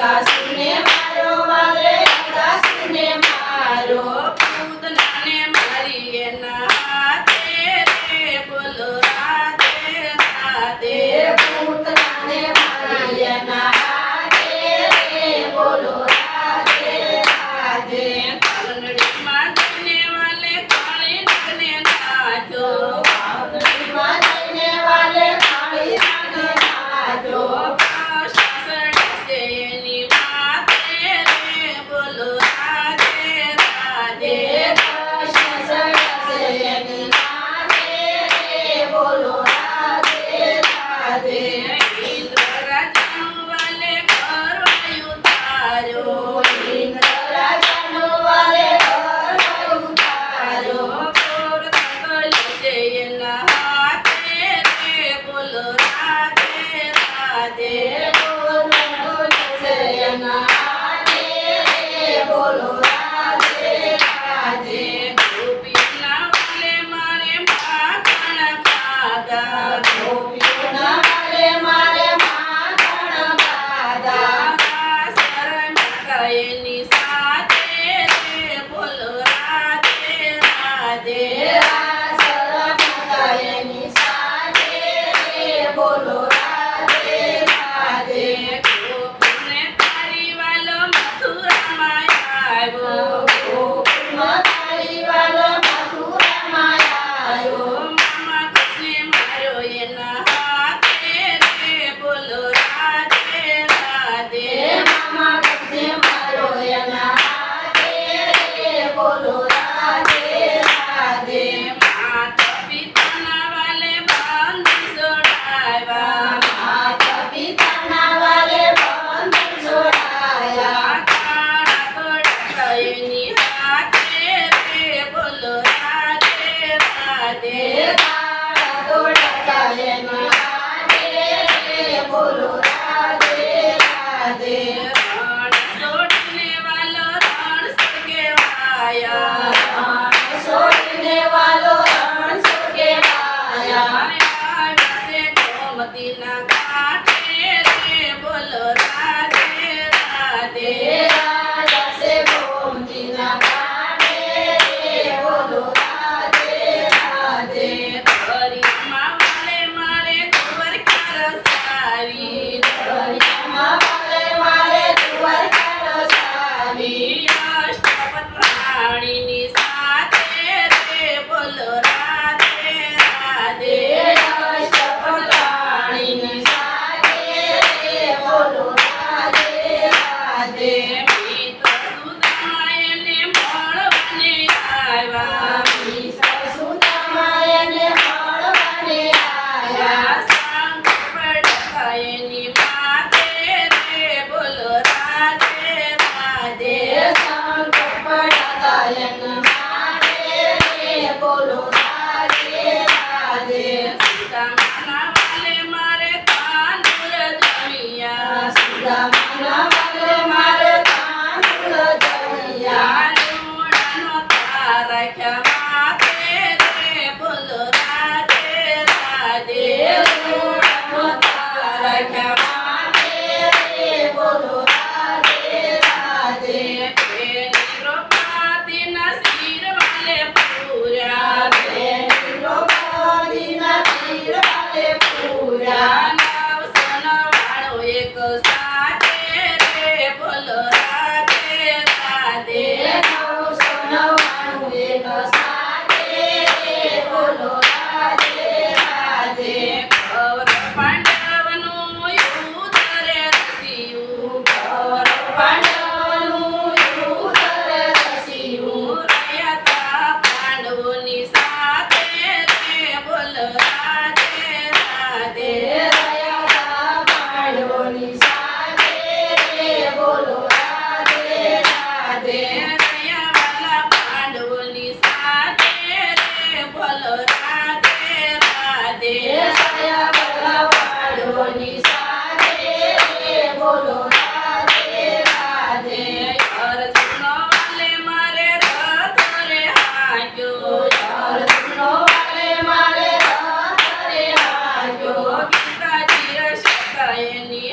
અગાસુને મારો વાલે અગાસુને મારો પૂતનાને મારી એના હાથે રે બોલો રાધે રાધે પૂતનાને મારી એના હાથે રે બોલો રાધે રાધે કાલનડીમાં જઈને વાલે કાળી નાગને નાચો કાલનડીમાં જઈને વાલે કાળી નાગને નાચો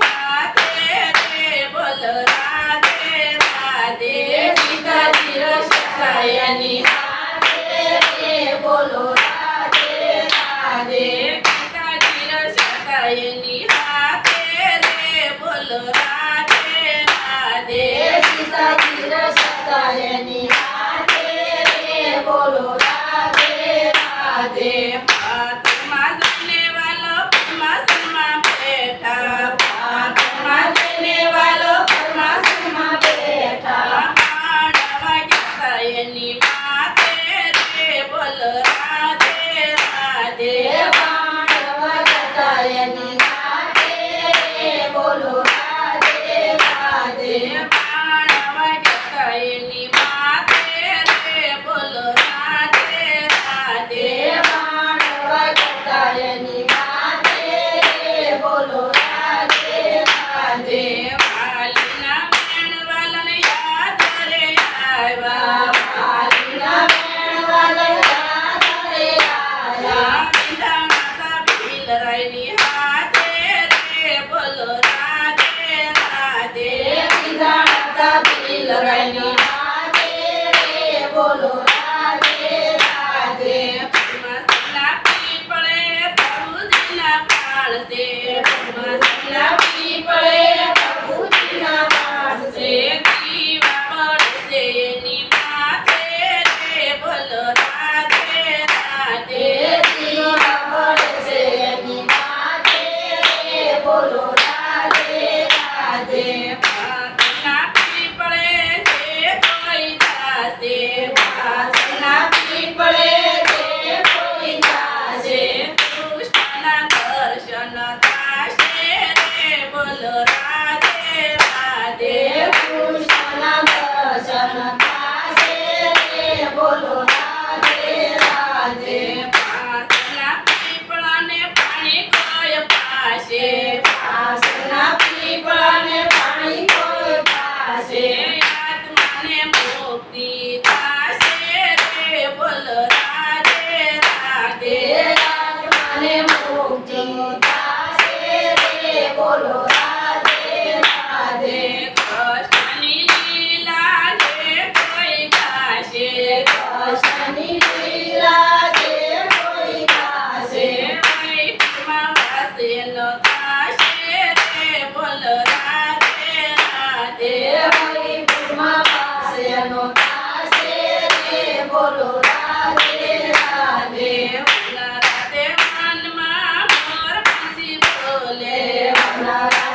Happy એની હાથે રે બોલો રાધે રાધે ગંગાજી રસતા એની હાથે રે બોલો રાધે રાધે સીતાજી રસતા એની હાથે રે બોલો રાધે રાધે પાતમાં જઈને વાલો પરમાસમાં બેઠા પાતમાં જઈને વાલો પરમાસમાં બેઠા પાડવા ગયા એની માથે રે બોલો રાધે રાધે પાડવા ગયા એની માથે રે બોલો રાધે રાધે પાડવા ગયા એની માથે રે બોલો રાધે રાધે પાડવા ગયા એની માથે રે બોલો રાધે રાધે વાલીના બેન વાલન યાદ રે આવ્યા વાલીના બેન વાલન યાદ રે આવ્યા વિંધા માતા ભીલરાયની હાથે રે બોલો રાધે રાધે વિંધા માતા ભીલરાયની હાથે રે બોલો રાધે રાધે મસલા પીપળે પ્રભુજીના પાળશે મસલા પીપળે પ્રભુજીના પાળશે દીવા બળશે એની માથે રે બોલો રાધે રાધે દીવા બળશે એની માથે રે બોલો રાધે રાધે પાતના પીપળે જે કોઈ જાશે પાતના પીપળે જે કોઈ જાશે કૃષ્ણના દર્શન થાશે રે બોલો રાધે રાધે કૃષ્ણના દર્શન થાશે રે બોલો રાધે રાધે પાસના પીપળાને પાણી કોઈ પાશે પાસના પીપળાને પાણી કોઈ પાશે આત્માને મુક્તિ થાશે રે બોલો રાધે રાધે આત્માને મુક્તિ થાશે રે બોલો રાધે રાધે કૃષ્ણની લીલા જે કોઈ ગાશે કૃષ્ણની લીલા જે કોઈ ગાશે વૈકુંઠમાં વાસે નો થાશે રે બોલો રાધે રાધે વૈકુંઠમાં વાસે નો થાશે રે બોલો રાધે રાધે બોલો રાધે મનમાં મોર પંછી બોલે બોલો